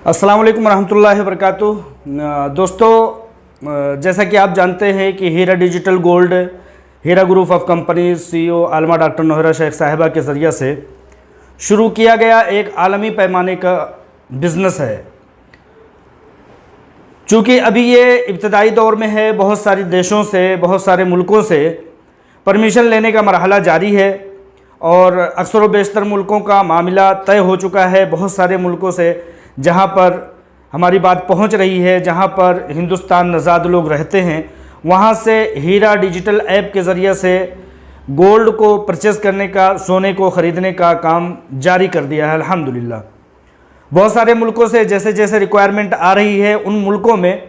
अस्सलाम वालेकुम रहमतुल्लाहि व बरकातुहू। दोस्तों, जैसा कि आप जानते हैं कि Heera digital gold Heera group of companies CEO आलमा डॉक्टर नोहरा शेख साहिबा के ज़रिए से शुरू किया गया एक आलमी पैमाने का बिज़नेस है। चूँकि अभी ये इब्तदाई दौर में है, बहुत सारे देशों से, बहुत सारे मुल्कों से परमिशन लेने का मरहला जारी है और अक्सर व बेशतर मुल्कों का मामला तय हो चुका है। बहुत सारे मुल्कों से जहाँ पर हमारी बात पहुँच रही है, जहाँ पर हिंदुस्तान नज़ाद लोग रहते हैं, वहाँ से हीरा डिजिटल ऐप के ज़रिए से गोल्ड को परचेज़ करने का, सोने को ख़रीदने का काम जारी कर दिया है अल्हम्दुलिल्लाह। बहुत सारे मुल्कों से जैसे जैसे रिक्वायरमेंट आ रही है, उन मुल्कों में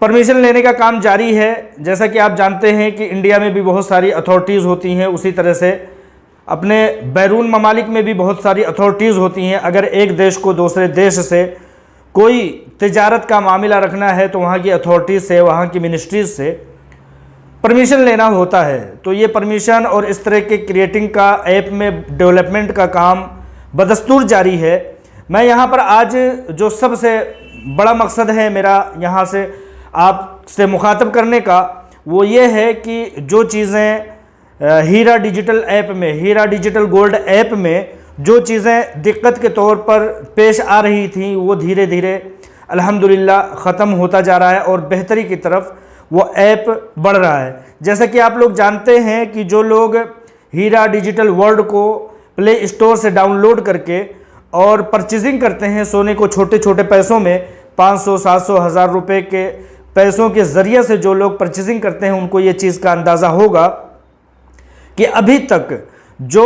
परमिशन लेने का काम जारी है। जैसा कि आप जानते हैं कि इंडिया में भी बहुत सारी अथॉरिटीज़ होती हैं, उसी तरह से अपने बैरून ममालिक में भी बहुत सारी अथॉरिटीज़ होती हैं। अगर एक देश को दूसरे देश से कोई तिजारत का मामला रखना है तो वहाँ की अथॉरिटीज़ से, वहाँ की मिनिस्ट्रीज़ से परमिशन लेना होता है। तो ये परमिशन और इस तरह के क्रिएटिंग का, ऐप में डेवलपमेंट का काम बदस्तूर जारी है। मैं यहाँ पर आज जो सबसे बड़ा मकसद है मेरा यहाँ से आपसे मुखातब करने का, वो ये है कि जो चीज़ें हीरा डिजिटल ऐप में, हीरा डिजिटल गोल्ड ऐप में जो चीज़ें दिक्कत के तौर पर पेश आ रही थी, वो धीरे धीरे अल्हम्दुलिल्लाह ख़त्म होता जा रहा है और बेहतरी की तरफ वो ऐप बढ़ रहा है। जैसा कि आप लोग जानते हैं कि जो लोग हीरा डिजिटल वर्ल्ड को प्ले स्टोर से डाउनलोड करके और परचेजिंग करते हैं सोने को छोटे छोटे पैसों में, 500, 700, 1000 रुपये के पैसों के ज़रिए से जो लोग परचेजिंग करते हैं, उनको ये चीज़ का अंदाज़ा होगा कि अभी तक जो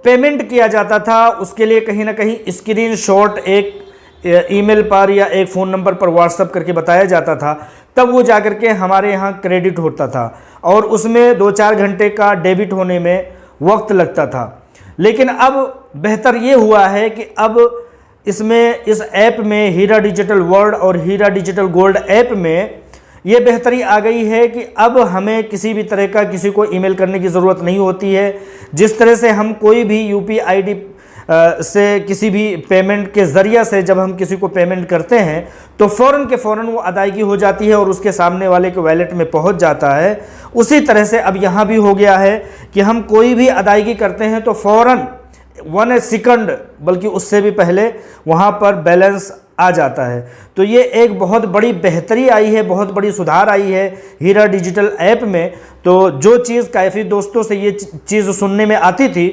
पेमेंट किया जाता था उसके लिए कहीं ना कहीं स्क्रीनशॉट एक ईमेल पर या एक फ़ोन नंबर पर व्हाट्सएप करके बताया जाता था, तब वो जाकर के हमारे यहाँ क्रेडिट होता था और उसमें 2-4 घंटे का डेबिट होने में वक्त लगता था। लेकिन अब बेहतर ये हुआ है कि अब इसमें, इस ऐप में, हीरा डिजिटल वर्ल्ड और हीरा डिजिटल गोल्ड ऐप में ये बेहतरी आ गई है कि अब हमें किसी भी तरह का किसी को ईमेल करने की ज़रूरत नहीं होती है। जिस तरह से हम कोई भी UPI से किसी भी पेमेंट के ज़रिए से जब हम किसी को पेमेंट करते हैं तो फ़ौरन के फ़ौरन वो अदायगी हो जाती है और उसके सामने वाले के वैलेट में पहुंच जाता है। उसी तरह से अब यहाँ भी हो गया है कि हम कोई भी अदायगी करते हैं तो फ़ौरन 1 सेकंड, बल्कि उससे भी पहले वहाँ पर बैलेंस आ जाता है। तो ये एक बहुत बड़ी बेहतरी आई है, बहुत बड़ी सुधार आई है हीरा डिजिटल ऐप में। तो जो चीज़ काफ़ी दोस्तों से ये चीज़ सुनने में आती थी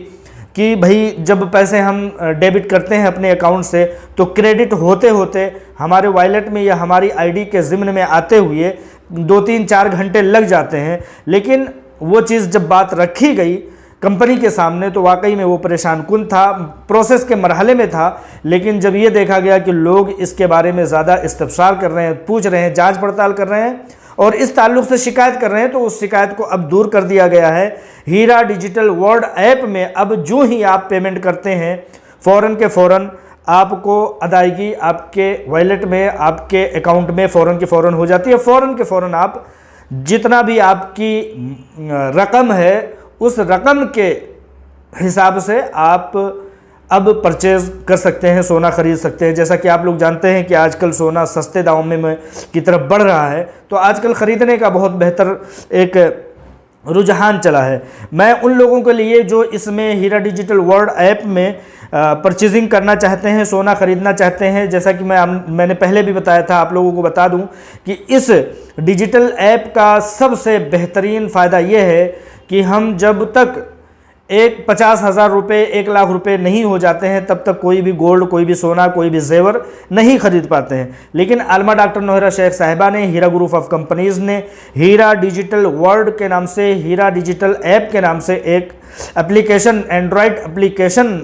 कि भाई जब पैसे हम डेबिट करते हैं अपने अकाउंट से तो क्रेडिट होते होते हमारे वॉलेट में या हमारी आईडी के ज़िम्न में आते हुए 2-3-4 घंटे लग जाते हैं। लेकिन वो चीज़ जब बात रखी गई कंपनी के सामने तो वाकई में वो परेशान कुन था, प्रोसेस के मरहले में था। लेकिन जब ये देखा गया कि लोग इसके बारे में ज़्यादा इस्तफसार कर रहे हैं, पूछ रहे हैं, जांच पड़ताल कर रहे हैं और इस ताल्लुक़ से शिकायत कर रहे हैं, तो उस शिकायत को अब दूर कर दिया गया है। हीरा डिजिटल वर्ल्ड ऐप में अब जो ही आप पेमेंट करते हैं, फ़ौरन के फ़ौरन आपको अदायगी आपके वॉलेट में, आपके अकाउंट में फ़ौरन के फ़ौरन हो जाती है। फ़ौरन के फ़ौरन आप जितना भी आपकी रकम है, उस रकम के हिसाब से आप अब परचेज़ कर सकते हैं, सोना ख़रीद सकते हैं। जैसा कि आप लोग जानते हैं कि आजकल सोना सस्ते दामों में की तरफ बढ़ रहा है, तो आजकल ख़रीदने का बहुत बेहतर एक रुझान चला है। मैं उन लोगों के लिए जो इसमें हीरा डिजिटल वर्ल्ड ऐप में परचेजिंग करना चाहते हैं, सोना ख़रीदना चाहते हैं, जैसा कि मैंने पहले भी बताया था, आप लोगों को बता दूं कि इस डिजिटल ऐप का सबसे बेहतरीन फ़ायदा ये है कि हम जब तक 50,000 रुपये, 1 लाख रुपये नहीं हो जाते हैं तब तक कोई भी गोल्ड, कोई भी सोना, कोई भी जेवर नहीं खरीद पाते हैं। लेकिन आलमा डॉक्टर नोहरा शेख साहिबा ने, हीरा ग्रुप ऑफ कंपनीज़ ने हीरा डिजिटल वर्ल्ड के नाम से, हीरा डिजिटल ऐप के नाम से एक एप्लीकेशन, एंड्रॉयड एप्लीकेशन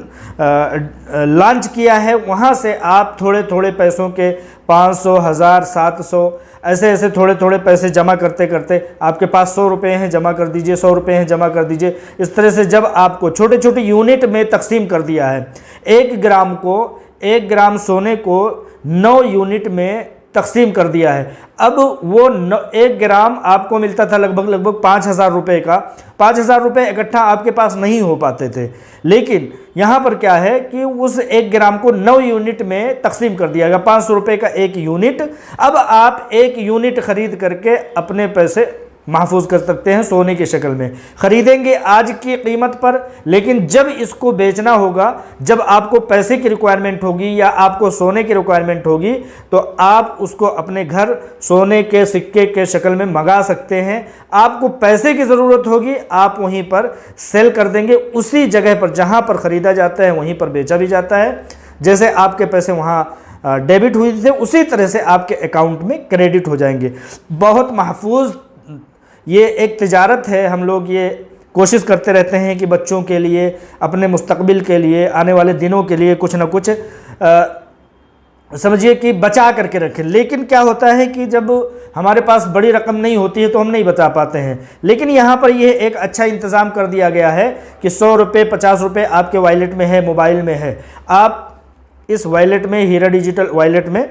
लॉन्च किया है। वहाँ से आप थोड़े थोड़े पैसों के 500, 1000, 700 ऐसे ऐसे थोड़े थोड़े पैसे जमा करते करते, आपके पास 100 रुपये हैं, जमा कर दीजिए, 100 रुपये हैं, जमा कर दीजिए। इस तरह से जब आपको छोटे छोटे यूनिट में तकसीम कर दिया है, 1 ग्राम को, 1 ग्राम सोने को 9 यूनिट में तकसीम कर दिया है। अब वो 1 ग्राम आपको मिलता था लगभग 5,000 रुपये का। 5,000 रुपये इकट्ठा आपके पास नहीं हो पाते थे, लेकिन यहाँ पर क्या है कि उस 1 ग्राम को 9 यूनिट में तकसीम कर दिया गया। 500 रुपये का 1 यूनिट। अब आप 1 यूनिट खरीद करके अपने पैसे महफूज कर सकते हैं सोने की शक्ल में। ख़रीदेंगे आज की कीमत पर, लेकिन जब इसको बेचना होगा, जब आपको पैसे की रिक्वायरमेंट होगी या आपको सोने की रिक्वायरमेंट होगी, तो आप उसको अपने घर सोने के सिक्के के शक्ल में मंगा सकते हैं। आपको पैसे की ज़रूरत होगी, आप वहीं पर सेल कर देंगे, उसी जगह पर जहाँ पर ख़रीदा जाता है वहीं पर बेचा भी जाता है। जैसे आपके पैसे वहाँ डेबिट हुए थे, उसी तरह से आपके अकाउंट में क्रेडिट हो जाएंगे। बहुत महफूज ये एक तिजारत है। हम लोग ये कोशिश करते रहते हैं कि बच्चों के लिए, अपने मुस्तकबिल के लिए, आने वाले दिनों के लिए कुछ ना कुछ समझिए कि बचा करके रखें। लेकिन क्या होता है कि जब हमारे पास बड़ी रकम नहीं होती है तो हम नहीं बचा पाते हैं। लेकिन यहाँ पर ये एक अच्छा इंतज़ाम कर दिया गया है कि 100 रुपये 50 रुपये आपके वॉलेट में है, मोबाइल में है। आप इस वॉलेट में, हीरा डिजिटल वॉलेट में,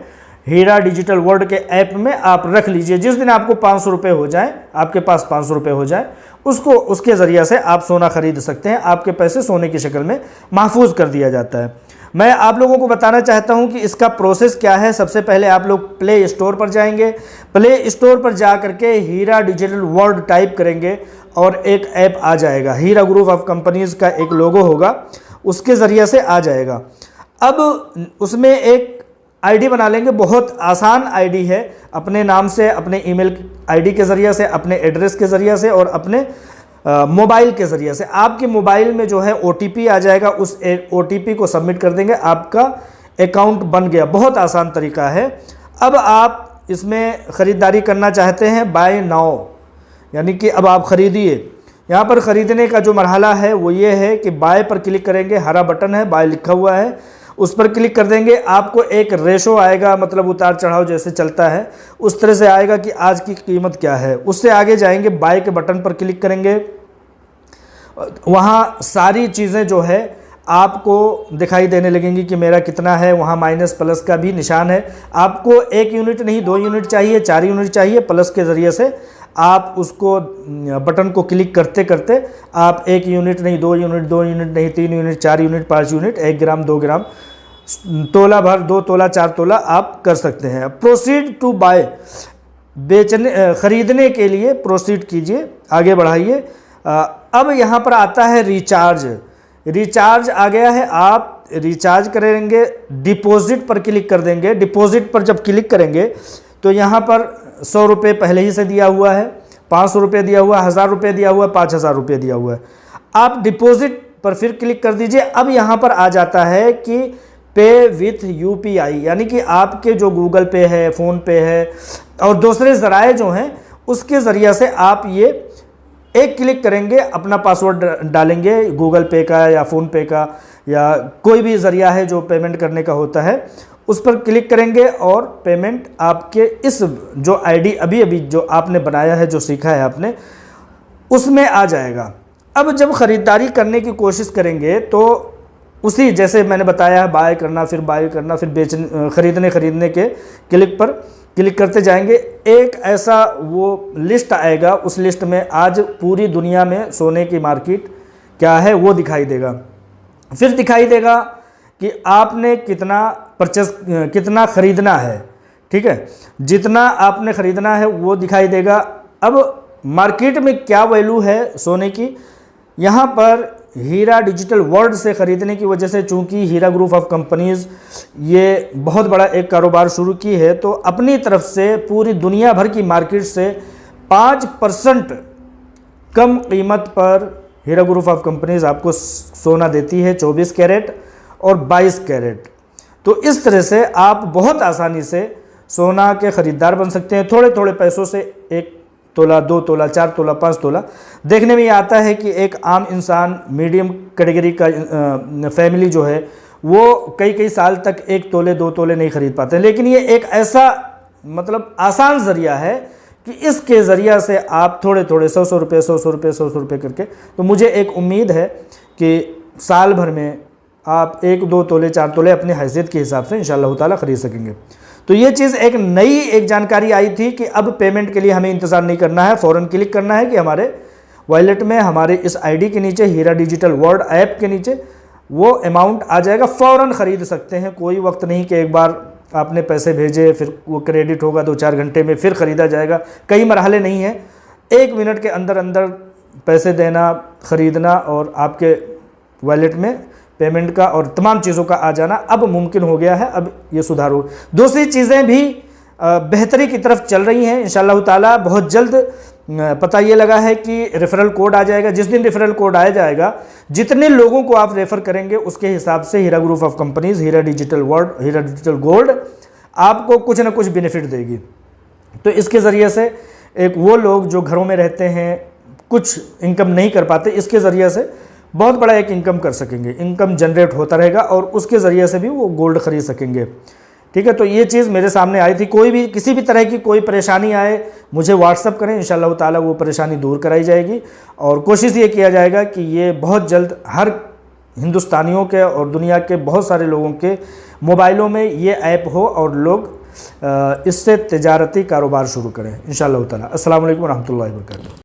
हीरा डिजिटल वर्ल्ड के ऐप में आप रख लीजिए। जिस दिन आपको 500 रुपये हो जाए, आपके पास 500 रुपये हो जाए, उसके ज़रिए से आप सोना ख़रीद सकते हैं। आपके पैसे सोने की शक्ल में महफूज कर दिया जाता है। मैं आप लोगों को बताना चाहता हूं कि इसका प्रोसेस क्या है। सबसे पहले आप लोग प्ले स्टोर पर जाएंगे। प्ले स्टोर पर जा करके हीरा डिजिटल वर्ल्ड टाइप करेंगे और एक ऐप आ जाएगा। हीरा ग्रुप ऑफ कंपनीज़ का एक लोगो होगा, उसके ज़रिए से आ जाएगा। अब उसमें एक आईडी बना लेंगे। बहुत आसान आईडी है। अपने नाम से, अपने ईमेल आईडी के ज़रिए से, अपने एड्रेस के ज़रिए से और अपने मोबाइल के ज़रिए से आपके मोबाइल में जो है OTP आ जाएगा। उस OTP को सबमिट कर देंगे, आपका अकाउंट बन गया। बहुत आसान तरीका है। अब आप इसमें ख़रीदारी करना चाहते हैं, बाय नाउ, यानी कि अब आप ख़रीदिए। यहाँ पर ख़रीदने का जो मरहला है वो ये है कि बाय पर क्लिक करेंगे, हरा बटन है, बाय लिखा हुआ है, उस पर क्लिक कर देंगे। आपको एक रेशो आएगा, मतलब उतार चढ़ाव जैसे चलता है उस तरह से आएगा कि आज की कीमत क्या है। उससे आगे जाएंगे, बाय के बटन पर क्लिक करेंगे। वहाँ सारी चीज़ें जो है आपको दिखाई देने लगेंगी कि मेरा कितना है। वहाँ माइनस प्लस का भी निशान है। आपको 1 यूनिट नहीं 2 यूनिट चाहिए, 4 यूनिट चाहिए, प्लस के ज़रिए से आप उसको बटन को क्लिक करते करते आप 1 यूनिट नहीं 2 यूनिट, 2 यूनिट नहीं 3 यूनिट, 4 यूनिट, 5 यूनिट, 1 ग्राम, 2 ग्राम, तोला भर, 2 तोला, 4 तोला आप कर सकते हैं। प्रोसीड टू बाय, ख़रीदने के लिए प्रोसीड कीजिए, आगे बढ़ाइए। अब यहाँ पर आता है रिचार्ज। रिचार्ज आ गया है, आप रिचार्ज करेंगे, डिपॉजिट पर क्लिक कर देंगे। डिपॉजिट पर जब क्लिक करेंगे तो यहाँ पर 100 रुपये पहले ही से दिया हुआ है, 500 रुपये दिया हुआ है, 1000 रुपये दिया हुआ है, 5000 रुपये दिया हुआ है। आप डिपॉजिट पर फिर क्लिक कर दीजिए। अब यहाँ पर आ जाता है कि पे विथ UPI, यानी कि आपके जो गूगल पे है, फ़ोन पे है और दूसरे ज़राए जो हैं उसके ज़रिए से आप ये एक क्लिक करेंगे, अपना पासवर्ड डालेंगे गूगल पे का या फ़ोन पे का या कोई भी ज़रिया है जो पेमेंट करने का होता है, उस पर क्लिक करेंगे और पेमेंट आपके इस जो आईडी अभी जो आपने बनाया है, जो सीखा है आपने, उसमें आ जाएगा। अब जब ख़रीदारी करने की कोशिश करेंगे तो उसी जैसे मैंने बताया, बाय करना, फिर बाय करना, फिर बेचने, ख़रीदने के क्लिक पर क्लिक करते जाएंगे। एक ऐसा वो लिस्ट आएगा, उस लिस्ट में आज पूरी दुनिया में सोने की मार्केट क्या है वो दिखाई देगा। फिर दिखाई देगा कि आपने कितना ख़रीदना है। ठीक है, जितना आपने ख़रीदना है वो दिखाई देगा। अब मार्केट में क्या वैल्यू है सोने की, यहाँ पर हीरा डिजिटल वर्ल्ड से ख़रीदने की वजह से, चूँकि हीरा ग्रुप ऑफ कंपनीज़ ये बहुत बड़ा एक कारोबार शुरू की है, तो अपनी तरफ से पूरी दुनिया भर की मार्केट से 5% कम कीमत पर हीरा ग्रुप ऑफ कंपनीज़ आपको सोना देती है, 24 कैरेट और 22 कैरेट। तो इस तरह से आप बहुत आसानी से सोना के ख़रीदार बन सकते हैं। थोड़े थोड़े पैसों से 1 तोला, 2 तोला, 4 तोला, 5 तोला। देखने में ये आता है कि एक आम इंसान, मीडियम कैटेगरी का फैमिली जो है वो कई साल तक 1 तोले 2 तोले नहीं ख़रीद पाते हैं। लेकिन ये एक ऐसा मतलब आसान ज़रिया है कि इसके ज़रिया से आप थोड़े थोड़े 100 रुपये, 100 रुपये, 100 रुपये करके, तो मुझे एक उम्मीद है कि साल भर में आप 1-2 तोले 4 तोले अपनी हैसियत के हिसाब से इंशाअल्लाह ताला ख़रीद सकेंगे। तो ये चीज़ एक नई जानकारी आई थी कि अब पेमेंट के लिए हमें इंतज़ार नहीं करना है, फ़ौरन क्लिक करना है कि हमारे वॉलेट में हमारे इस आईडी के नीचे हीरा डिजिटल वर्ल्ड ऐप के नीचे वो अमाउंट आ जाएगा, फ़ौरन ख़रीद सकते हैं। कोई वक्त नहीं कि एक बार आपने पैसे भेजे फिर वो क्रेडिट होगा 2-4 घंटे में फिर ख़रीदा जाएगा, कई मरहले नहीं हैं। 1 मिनट के अंदर अंदर पैसे देना, ख़रीदना और आपके वॉलेट में पेमेंट का और तमाम चीज़ों का आ जाना अब मुमकिन हो गया है। अब ये सुधार हो, दूसरी चीज़ें भी बेहतरी की तरफ चल रही हैं इंशाअल्लाह ताला। बहुत जल्द पता ये लगा है कि रेफरल कोड आ जाएगा। जिस दिन रेफरल कोड आ जाएगा, जितने लोगों को आप रेफ़र करेंगे उसके हिसाब से Heera group of companies, Heera digital world, Heera digital gold आपको कुछ ना कुछ बेनिफिट देगी। तो इसके ज़रिए से एक वो लोग जो घरों में रहते हैं, कुछ इनकम नहीं कर पाते, इसके ज़रिए से बहुत बड़ा एक इनकम कर सकेंगे, इनकम जनरेट होता रहेगा और उसके ज़रिए से भी वो गोल्ड ख़रीद सकेंगे। ठीक है, तो ये चीज़ मेरे सामने आई थी। कोई भी किसी भी तरह की कोई परेशानी आए मुझे व्हाट्सअप करें, इंशाअल्लाह ताला वो परेशानी दूर कराई जाएगी और कोशिश ये किया जाएगा कि ये बहुत जल्द हर हिंदुस्तानियों के और दुनिया के बहुत सारे लोगों के मोबाइलों में ये ऐप हो और लोग इससे तिजारती कारोबार शुरू करें इंशाअल्लाह ताला। अस्सलाम वालेकुम रहमतुल्लाहि व बरकातहू।